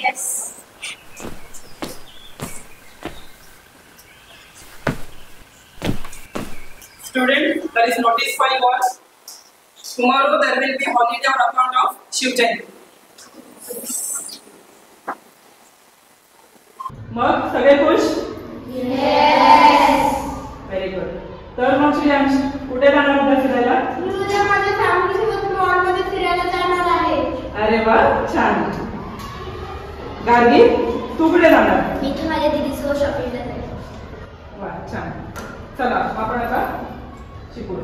Yes. Students, there is notice for yours. Tomorrow there will be holiday on account of Shiv Jayanti. मग सगळे खुश? Yes. Very good. तर मग श्रेयांश कुठे जाणार उद्या फिरायला? उद्या माझ्या फॅमिली सोबत मॉलमध्ये फिरायला जाणार आहे. अरे वा, छान. गार्गी, तू कुठे जाणार? मी तर माझ्या दीदीसोबत शॉपिंगला जाईल. वा, छान. चला आपण आता शिकू.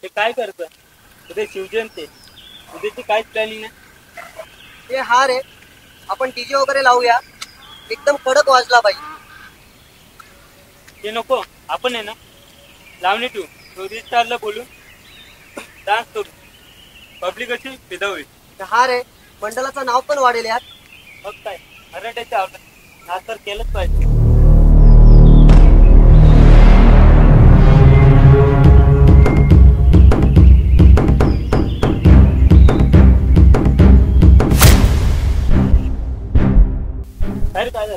ते काय करतं उद्या शिवजयंती, उद्याची काहीच प्लॅनिंग नाही. ते हा रे, आपण डीजे वगैरे लावूया, एकदम कडक वाजला पाहिजे. ते नको, आपण आहे ना लावणी ठेवू, चौधरी स्टारला बोलू, डान्स करू, पब्लिक अशी फिदा होईल. हा रे, मंडळाचं नाव पण वाढेल यात. मग काय मराठ्याच्या आवडत नाच तर केलंच पाहिजे. काय झालं?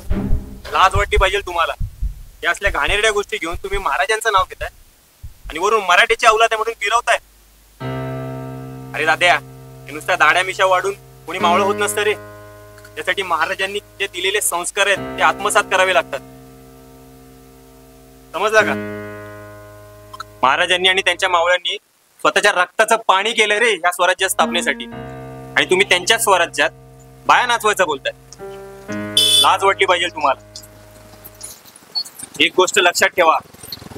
लाज वाटली पाहिजे तुम्हाला. या असल्या घाणेरड्या गोष्टी घेऊन तुम्ही महाराजांचं नाव घेताय आणि वरून मराठीची अवलाद आहे म्हणून फिरवताय. अरे दाद्या, नुसत्या दाड्या मिशा वाढून कोणी मावळं होत नसतं रे. त्यासाठी महाराजांनी जे दिलेले संस्कार आहेत ते आत्मसात करावे लागतात. समजला का? महाराजांनी आणि त्यांच्या मावळ्यांनी स्वतःच्या रक्ताचं पाणी केलं रे या स्वराज्य स्थापनेसाठी, आणि तुम्ही त्यांच्या स्वराज्यात बाया नाचवायचं बोलताय. लाज वाटली पाहिजे तुम्हाला. एक गोष्ट लक्षात ठेवा,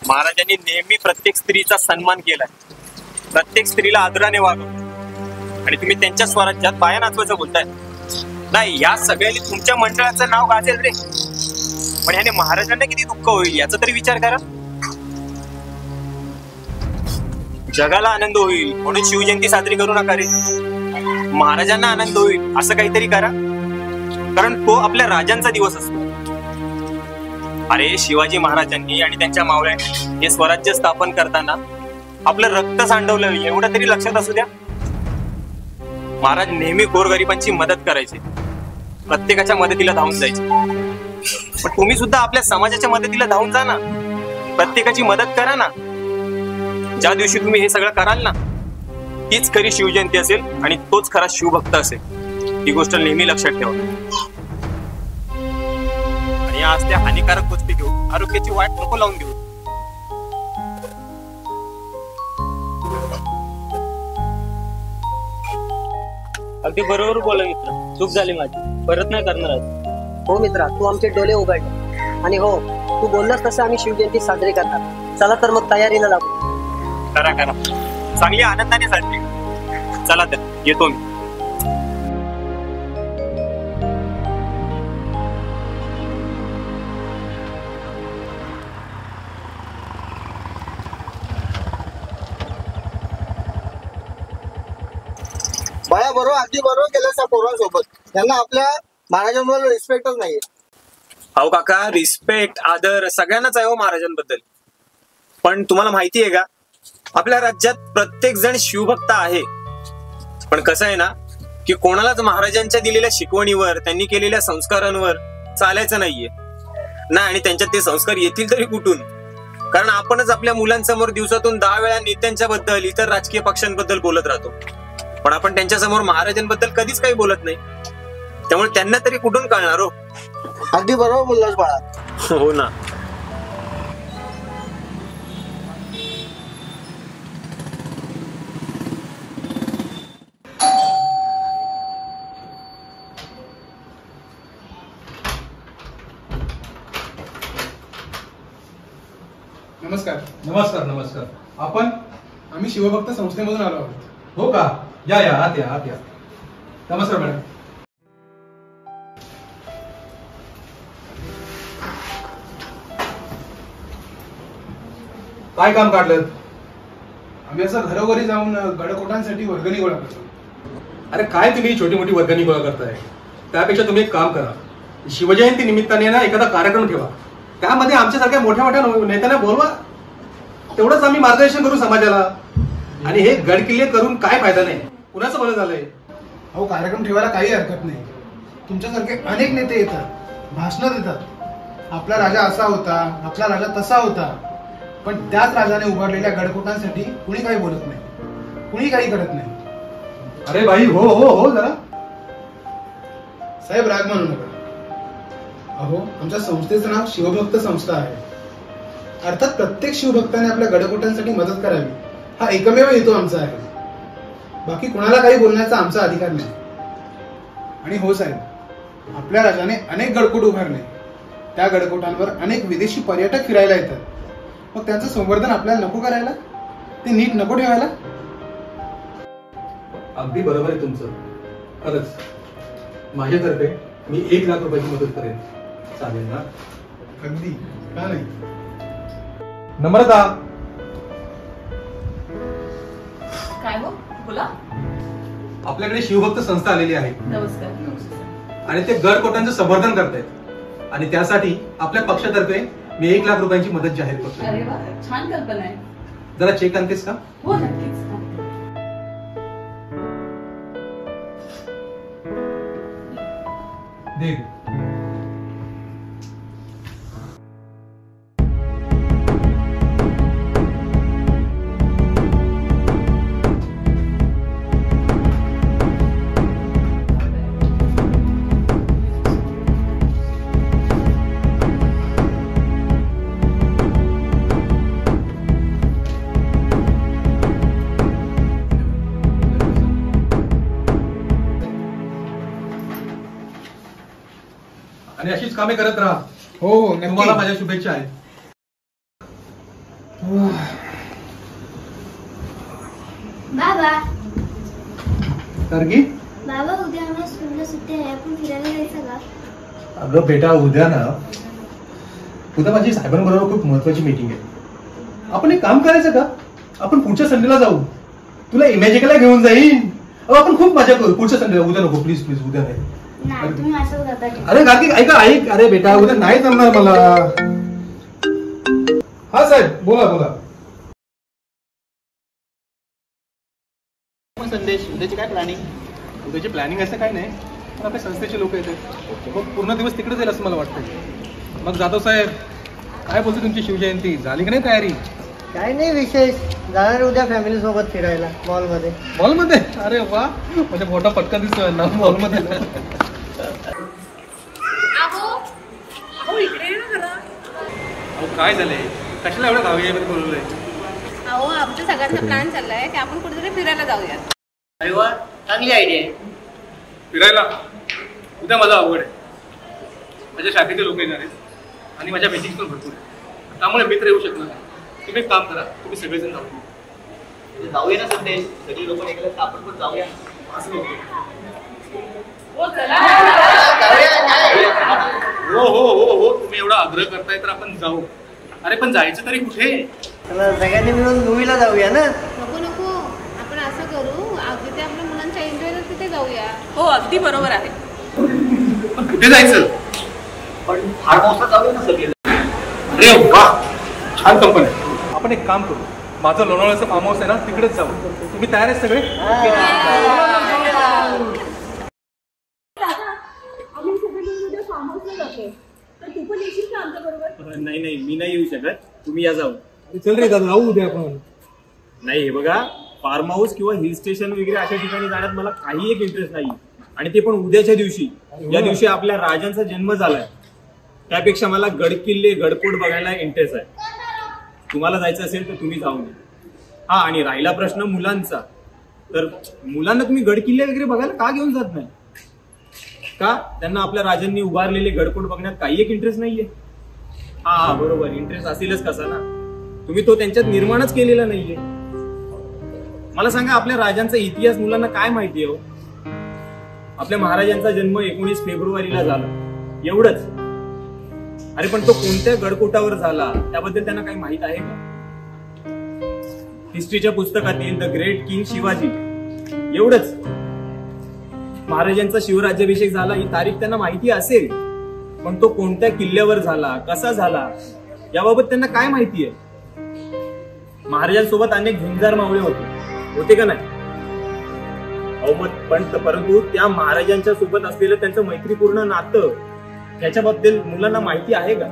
महाराजांनी नेहमी प्रत्येक स्त्रीचा सन्मान केलाय, प्रत्येक स्त्रीला आदराने वागवलं, आणि तुम्ही त्यांच्या स्वराज्यात बाया नाचवायचं बोलताय. नाही, या सगळ्यांनी तुमच्या मंडळाचं नाव गाजेल रे, पण ह्याने महाराजांना किती दुःख होईल याचा तरी विचार करा. जगाला आनंद होईल म्हणून शिवजयंती साजरी करू नका रे. महाराजांना आनंद होईल असं काहीतरी करा, कारण तो आपल्या राजांचा दिवस असतो. अरे, शिवाजी महाराजांनी आणि त्यांच्या मावळ्यांनी हे स्वराज्य स्थापन करताना आपलं रक्त सांडवलं, एवढं तरी लक्षात असू द्या. महाराज नेहमी गोरगरिबांची मदत करायची, प्रत्येकाच्या मदतीला धावून जायचे. पण तुम्ही सुद्धा आपल्या समाजाच्या मदतीला धावून जा ना, प्रत्येकाची मदत करा ना. ज्या दिवशी तुम्ही हे सगळं कराल ना, तीच खरी शिवजयंती असेल आणि तोच खरा शिवभक्त असेल. ही गोष्ट नेहमी लक्षात ठेवा. आणि या असल्या हानिकारक गोष्टी घेऊ आरोग्याची वाट नको लावून घेऊ. अगदी बरोबर बोला मित्र, चूक झाली माझी, परत नाही करणार आज. हो मित्रा, तू आमचे डोळे उघडले, आणि हो, तू बोललास तसं आम्ही शिवजयंती साजरी करणार. चला तर मग तयारीला लागू. करा करा, चांगली आनंदाने साजरी. चला तर येतो मी. बाया बरोबर, अगदी बरोबर केलं त्या पोरांसोबत. त्यांना आपल्या महाराजांवर रिस्पेक्टच नाहीये. हो काका, रिस्पेक्ट आदर सगळ्यांनाच आहे हो महाराजांबद्दल. पण तुम्हाला माहिती आहे का, आपल्या राज्यात प्रत्येक जण शिवभक्त आहे. पण कसं आहे ना, की कोणालाच महाराजांच्या दिलेल्या शिकवणीवर, त्यांनी केलेल्या संस्कारांवर चालायचं नाहीये ना. आणि त्यांच्यात ते संस्कार येतील तरी कुठून? कारण आपणच आपल्या मुलांसमोर दिवसातून 10 वेळा नेत्यांच्या बद्दल, इतर राजकीय पक्षांबद्दल बोलत राहतो, पण आपण त्यांच्या समोर महाराजांबद्दल कधीच काही बोलत नाही. त्यामुळे त्यांना तरी कुठून कळणार हो. अगदी बरोबर बोललास बाळा. हो ना. नमस्कार. नमस्कार. नमस्कार. आपण? आम्ही शिवभक्त संस्थेमधून आलो आहोत. हो का? या या, आत या, आत या. नमस्कार मॅडम. काय काम काढलं? आम्ही असं घरोघरी जाऊन गडकोटांसाठी वर्गणी गोळा करतो. अरे काय तुम्ही छोटी मोठी वर्गणी गोळा करताय? त्यापेक्षा तुम्ही एक काम करा, शिवजयंती निमित्ताने ना एखादा कार्यक्रम ठेवा, त्यामध्ये आमच्यासारख्या मोठ्या मोठ्या नेत्यांना बोलवा. तेवढंच आम्ही मार्गदर्शन करू समाजाला. आणि हे गडकिल्ले करून काय फायदा नाही. कुणाचं भलं झालंय? अहो कार्यक्रम ठेवायला काही हरकत नाही. तुमच्यासारखे अनेक नेते येतात, भाषणं देतात. आपला राजा असा होता, आपला राजा तसा होता, पण त्याच राजाने उभारलेल्या गडकोटांसाठी कुणी काही बोलत नाही, कुणी काही करत नाही. अरे भाई हो हो हो जरा. साहेब राग मानू नका. अहो आमच्या संस्थेचं नाव शिवभक्त संस्था आहे. अर्थात प्रत्येक शिवभक्ताने आपल्या गडकोटांसाठी मदत करावी हा एकमेव हेतू आमचा आहे. बाकी कुणाला काही बोलण्याचा आमचा अधिकार नाही. आणि हो साहेब, आपल्या राजाने अनेक गडकोट उभारले. त्या गडकोटांवर अनेक विदेशी पर्यटक फिरायला येतात. मग त्यांचं संवर्धन आपल्याला नको करायला? ते नीट नको ठेवायला? अगदी बरोबर आहे तुमचं. खरंच माझ्यातर्फे मी 1 लाख रुपयाची मदत करेन. चालेल ना? अगदी, का नाही. नम्रता, काय हो बोला. आपल्याकडे शिवभक्त संस्था आलेली आहे नमस्कार. आणि ते गडकोटांचं संवर्धन करतायत आणि त्यासाठी आपल्या पक्षातर्फे मी 1 लाख रुपयांची मदत जाहीर करतो. अरे वा, छान कल्पना आहे. जरा चेक आणतेस का? हो नक्कीच. दे. आणि अशीच कामे करत राहा. हो हो नक्की. तुम्हाला माझ्या शुभेच्छा आहेत. बाबा कारगी, बाबा उद्या आम्हाला स्कूलला सुट्टी आहे, आपण फिरायला जायचं का? अगं बेटा उद्या माझी साहेबांबरोबर खूप महत्वाची मीटिंग आहे. आपण एक काम करायचं का? आपण पुढच्या संडेला जाऊ. तुला इमॅजिकला घेऊन जाईन. आपण खूप मजा करू पुढच्या संडेला. उद्या नको प्लीज प्लीज, उद्या नाही. नाही तुम्ही असं जाता. अरे कार्तिक ऐक. अरे बेटा उद्या नाही जमणार मला. हा साहेब बोला बोला. संदेश उद्याची काय प्लॅनिंग? उद्याची प्लॅनिंग असं काही नाही, पण आपल्या संस्थेचे लोक येतात. मग पूर्ण दिवस तिकडे जाईल असं मला वाटतं. मग जाधव साहेब काय बोलतो, तुमची शिवजयंती झाली की नाही तयारी? काय नाही विशेष. जाणार उद्या फॅमिली सोबत फिरायला मॉलमध्ये. मॉलमध्ये? अरे वा, म्हणजे मोठा पटका दिसतोय ना मॉलमध्ये. अहो इकडे ये ना जरा. अहो काय झालंय, कशाला एवढं गावी बोलवलंय? अहो आमच्या सगळ्यांचा प्लॅन चाललाय की आपण कुठेतरी फिरायला जाऊया. अरे वा, चांगली आयडिया आहे. फिरायला उद्या माझा आवड आहे. माझ्या शाखेचे लोक येणार आहेत आणि माझ्या मीटिंग पण भरपूर आहे, त्यामुळे मित्र येऊ शकणार नाही. तुम्ही एक काम करा, तुम्ही सगळेजण जाऊ. जाऊया ना संदेश, सगळी लोक निघाले तर आपण पण जाऊया. असं होतं. हो हो हो हो, तुम्ही एवढा आग्रह करताय तर आपण जाऊ. अरे पण जायचं तरी कुठे? चला सगळ्यांनी मिळून मूवीला जाऊया ना. नको नको, आपण असं करू, अगदी आपल्या मुलांच्या एन्जॉयला तिथे जाऊया. हो अगदी बरोबर आहे. पण कुठे जायचं? पण फार्म हाऊसला जाऊया ना सगळे. अरे वा, छान कंपनी. आपण एक काम करू, माझं लोणावळ्याचं फार्म हाऊस आहे ना, तिकडेच जाऊ. तुम्ही तयार आहेत सगळे? नाही नाही, मी नाही येऊ शकत, तुम्ही या जाऊ. चल रे दादा, जाऊ उद्या आपण. नाही हे बघा, फार्म हाऊस किंवा हिल स्टेशन वगैरे अशा ठिकाणी जाण्यात मला काही एक इंटरेस्ट नाही. आणि ते पण उद्याच्या दिवशी, ज्या दिवशी आपल्या राजांचा जन्म झालाय. त्यापेक्षा मला गडकिल्ले गडकोट बघायला इंटरेस्ट आहे. तुम्हाला जायचं असेल तर तुम्ही जाऊन या. हा, आणि राहिला प्रश्न मुलांचा, तर मुलांना तुम्ही गडकिल्ले वगैरे बघायला का घेऊन जात नाही का? त्यांना आपल्या राजांनी उभारलेले गडकोट बघण्यात काही एक इंटरेस्ट नाहीये? हा बरोबर, इंटरेस्ट असेलच कसा ना, तुम्ही तो त्यांच्यात निर्माणच केलेला नाहीये. मला सांगा, आपल्या राजांचा इतिहास मुलांना काय माहिती आहे? आपल्या महाराजांचा जन्म 19 फेब्रुवारीला झाला, एवढंच. अरे पण तो कोणत्या गडकोटावर झाला त्याबद्दल त्यांना काही माहित आहे का? हिस्ट्रीच्या पुस्तकातील द ग्रेट किंग शिवाजी, एवढंच. महाराजांचा शिवराज्याभिषेक झाला ही तारीख त्यांना माहिती असेल, पण तो कोणत्या किल्ल्यावर झाला, कसा झाला, याबाबत त्यांना काय माहिती आहे? महाराजांसोबत अनेक झुंजार मावळे होते का नाही? परंतु त्या महाराजांच्या सोबत असलेलं त्यांचं मैत्रीपूर्ण नातं त्याच्याबद्दल मुलांना माहिती आहे का?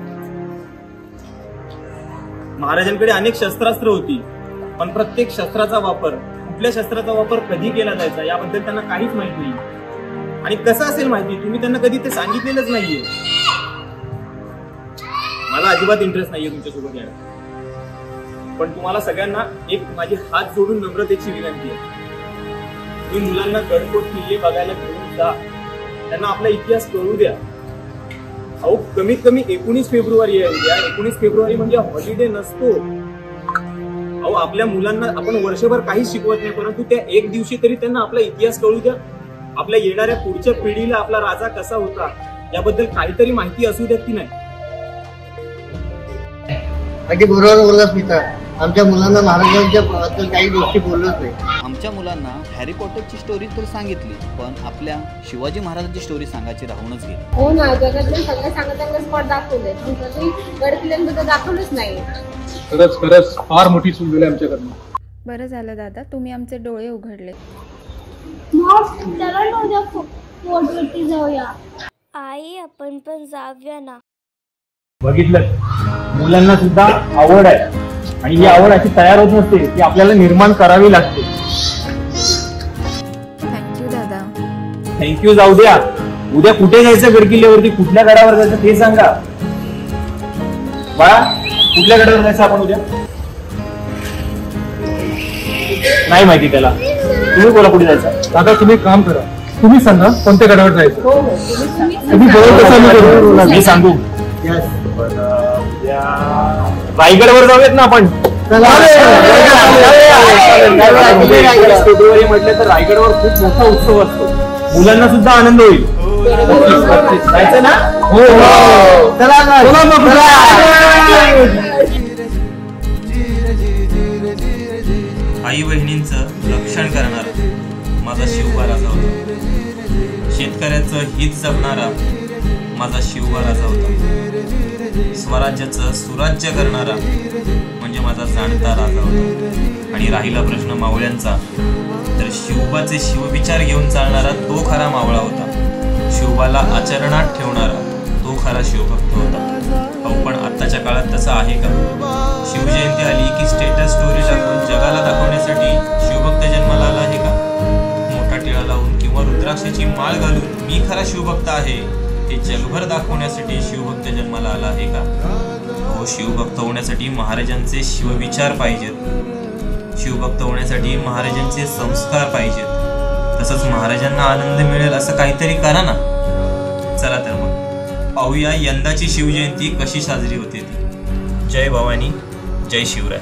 महाराजांकडे अनेक शस्त्रास्त्र होती, पण प्रत्येक शस्त्राचा वापर, कुठल्या शस्त्राचा वापर कधी केला जायचा याबद्दल त्यांना काहीच माहिती नाही. आणि कसं असेल माहिती? तुम्ही त्यांना कधी ते सांगितलेलंच नाहीये. मला अजिबात इंटरेस्ट नाहीये तुमच्यासोबत यायला. पण तुम्हाला सगळ्यांना एक माझी हात जोडून नम्रतेची विनंती आहे, तुम्ही मुलांना गडकोट किल्ले बघायला घेऊन जा, त्यांना आपला इतिहास कळू द्या. अहो कमीत कमी 19 फेब्रुवारी आहे उद्या. 19 फेब्रुवारी म्हणजे हॉलिडे नसतो. अहो आपल्या मुलांना आपण वर्षभर काहीच शिकवत नाही, परंतु त्या एक दिवशी तरी त्यांना आपला इतिहास कळू द्या. आपल्या येणाऱ्या पुढच्या पिढीला आपला राजा कसा होता याबद्दल काहीतरी माहिती असू द्या की नाही. अगदी बरोबर बोललास मित्र. आमच्या मुलांना महाराजांच्या बद्दल काही गोष्टी बोललोच नाही. आमच्या मुलांना हॅरी पॉटरची स्टोरी तर सांगितली, पण आपल्या शिवाजी महाराजांची स्टोरी सांगायची राहूनच गेली. हो ना, जगातले सगळ्या चांगले स्पॉट दाखवले, पण कधी गड किल्ल्यांबद्दल दाखवलंच नाही. खरंच फार मोठी चूक झाली आमच्याकडनं. बरं झालं दादा, तुम्ही आमचे डोळे उघडले. जाऊया आई, आपण पण जाऊया ना. बघितलं, मुलांना सुद्धा आवड आहे आणि ही आवड अशी तयार होत नसते, ती आपल्याला निर्माण करावी लागते. थँक्यू दादा. थँक्यू जाऊ द्या. उद्या कुठे जायचं गडकिल्ल्यावरती, कुठल्या गडावर जायचं ते सांगा. बाळा, कुठल्या गडावर जायचं आपण उद्या? नाही माहिती त्याला. तुम्ही बोला कुठे जायचं. दादा तुम्ही एक काम करा, तुम्ही सांगा कोणत्या गडावर जायचं. मी सांगू. रायगडवर जाऊयात ना आपण. फेब्रुवारी म्हटलं तर रायगडवर खूप मोठा उत्सव असतो, मुलांना सुद्धा आनंद होईल. जायचं ना? हो. आई बहिणींचं रक्षण करणारा माझा शिवबा राजा होता. शेतकऱ्याचं हित जपणारा माझा शिवबा राजा होता. स्वराज्याचं सुराज्य करणारा म्हणजे माझा जाणता राजा होता. आणि राहिला प्रश्न मावळ्यांचा, तर शिवबाचे शिवविचार घेऊन चालणारा तो खरा मावळा होता. शिवबाला आचरणात ठेवणारा तो खरा शिवभक्त होता. अहो पण आत्ताच्या काळात तसं आहे का? शिवजयंती आली की स्टेटस स्टोरी टाकून जगाला दाखवण्यासाठी शिवभक्त जन्माला आला आहे का? मोठा टिळा लावून किंवा रुद्राक्षाची माळ घालून मी खरा शिवभक्त आहे हे जगभर दाखवण्यासाठी शिवभक्त जन्माला आला आहे का? हो, शिवभक्त होण्यासाठी महाराजांचे शिवविचार पाहिजेत. शिवभक्त होण्यासाठी महाराजांचे संस्कार पाहिजेत. तसंच महाराजांना आनंद मिळेल असं काहीतरी करा ना. चला तर मग पाहूया यंदाची शिवजयंती कशी साजरी होते ती. जय भवानी, जय शिवराय.